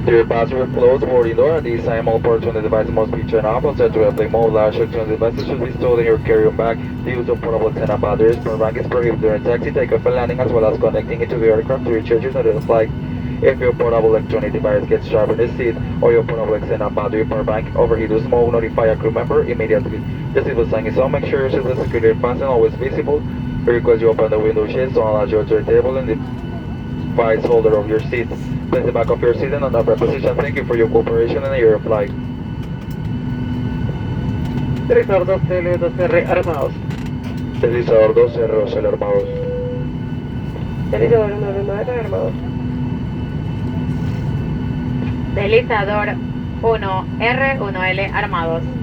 To your passenger closed boarding door. At this time, all ports on the device must be turned off. Set to airplane mode. Last check on the device should be stored in your carry-on bag. The use of portable external batteries. Power bank is prohibited during taxi, takeoff, and landing, as well as connecting it to the aircraft to recharge it during the flight. If your portable electronic device gets trapped in the seat or your portable external battery power bank overheat or smoke, notify a crew member immediately. The seatbelt sign is on. Make sure your seat is securely fastened, always visible. We request you open the window shades to allow you to the table and the device holder of your seat. Place the back of your seat in an upright position. Thank you for your cooperation and your flight. Director 2L2R armados. Deslizador 2R armados. Deslizador 1L9 armados. Deslizador 1R1L armados.